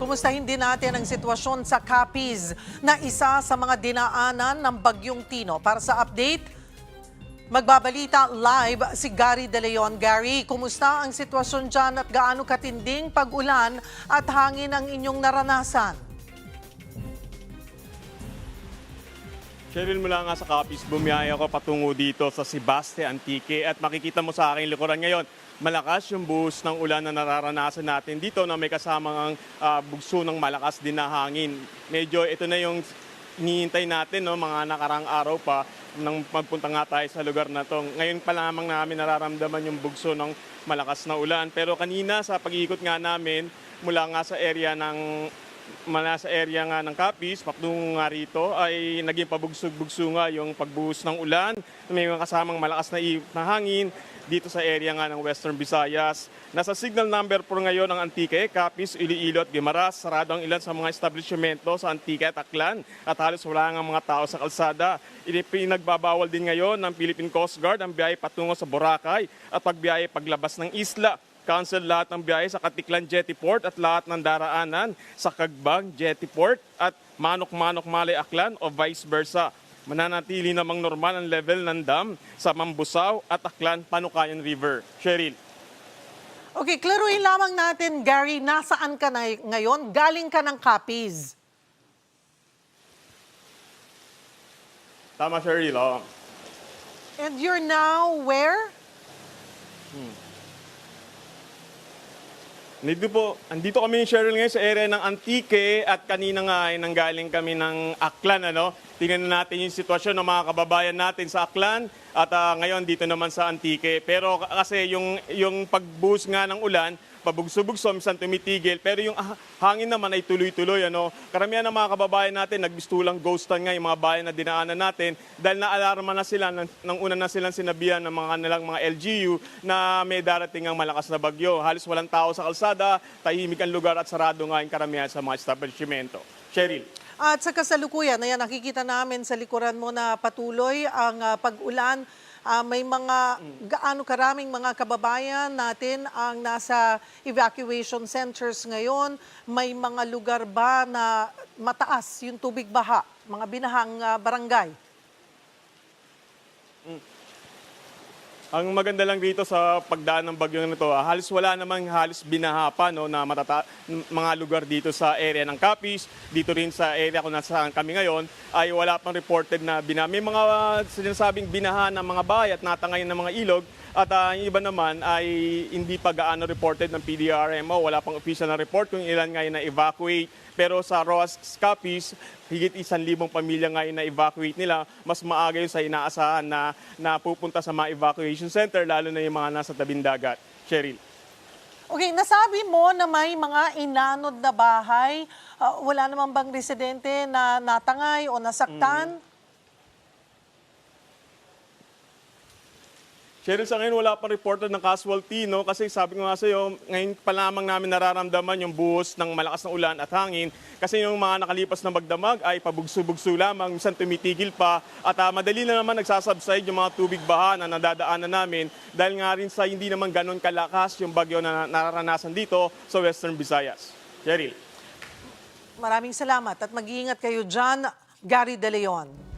kumustahin din natin ang sitwasyon sa Capiz na isa sa mga dinaanan ng Bagyong Tino. Para sa update, magbabalita live si Gary De Leon. Gary, kumusta ang sitwasyon dyan at gaano katinding pag-ulan at hangin ang inyong naranasan? Cheryl, mula nga sa Capiz, bumiyaya ako patungo dito sa Sibaste Antique at makikita mo sa aking likuran ngayon, malakas yung buhos ng ulan na nararanasan natin dito na may kasamang bugso ng malakas din na hangin. Medyo ito na yung hinihintay natin, no, mga nakarang araw pa nang magpunta nga tayo sa lugar na to. Ngayon pa lamang namin nararamdaman yung bugso ng malakas na ulan. Pero kanina sa pag-iikot nga namin mula nga sa area nga ng Capiz, patungo nga rito ay naging pabugsog-bugso nga yung pagbuhos ng ulan. May mga kasamang malakas na hangin dito sa area nga ng Western Visayas. Nasa signal number 4 ngayon ang Antique, Capiz, Iloilo at Guimaras. Sarado ang ilan sa mga establishmento sa Antique at Aklan at halos wala nga mga tao sa kalsada. Pinagbabawal din ngayon ng Philippine Coast Guard ang biyahe patungo sa Boracay at pagbiyahe paglabas ng isla. Cancel lahat ng biyahe sa Katiklan Jetty Port at lahat ng daraanan sa Kagbang Jetty Port at Manok-Manok Malay Aklan o vice versa. Mananatili namang normal ang level ng dam sa Mambusaw at Aklan Panukayan River. Cheryl. Okay, klaruhin lamang natin, Gary, nasaan ka na ngayon? Galing ka ng Capiz. Tama, Cheryl. Oh. And you're now where? Andito kami ni Cheryl ngayon sa area ng Antique at kanina nga ay nanggaling kami ng Aklan. Tingnan natin yung sitwasyon ng mga kababayan natin sa Aklan at ngayon dito naman sa Antique. Pero kasi yung pagbuhos nga ng ulan, pabugso-bugso, minsan tumitigil. Pero yung hangin naman ay tuloy-tuloy. Karamihan ng mga kababayan natin, nagbistulang ghostan nga yung mga bayan na dinaanan natin dahil naalarma na sila, nang una na silang sinabihan ng mga LGU na may darating ang malakas na bagyo. Halos walang tao sa kalsada, tahimik ang lugar at sarado nga yung karamihan sa mga establishmento. Cheryl. At sa kasalukuyan, ayan, nakikita namin sa likuran mo na patuloy ang pag-ulan. May mga gaano karaming mga kababayan natin ang nasa evacuation centers ngayon. May mga lugar ba na mataas yung tubig baha, mga binahang barangay? Ang maganda lang dito sa pagdaan ng bagyo nito, halos wala namang binaha pa na mga lugar dito sa area ng Capiz. Dito rin sa area kung nasaan kami ngayon ay wala pang reported na binaha. May mga sinasabing binaha ng mga bahay at natangayin ng mga ilog. At yung iba naman ay hindi pa gaano reported ng PDRMO. Wala pang official na report kung ilan ngayon na-evacuate. Pero sa Roas Capiz, higit 1,000 pamilya ngayon na-evacuate nila. Mas maaga yun sa inaasahan na pupunta sa mga evacuation center, lalo na yung mga nasa tabing dagat. Cheryl. Okay, nasabi mo na may mga inanod na bahay. Wala naman bang residente na natangay o nasaktan? Cheryl, sa ngayon wala pang reported ng casualty, kasi sabi ko nga sa iyo, ngayon pa lamang namin nararamdaman yung buhos ng malakas na ulan at hangin kasi yung mga nakalipas na magdamag ay pabugso-bugso lamang, minsan tumitigil pa at madali na naman nagsasubside yung mga tubig baha na nadadaanan namin dahil nga rin sa hindi naman ganun kalakas yung bagyo na nararanasan dito sa Western Visayas. Cheryl. Maraming salamat at mag-iingat kayo dyan, Gary De Leon.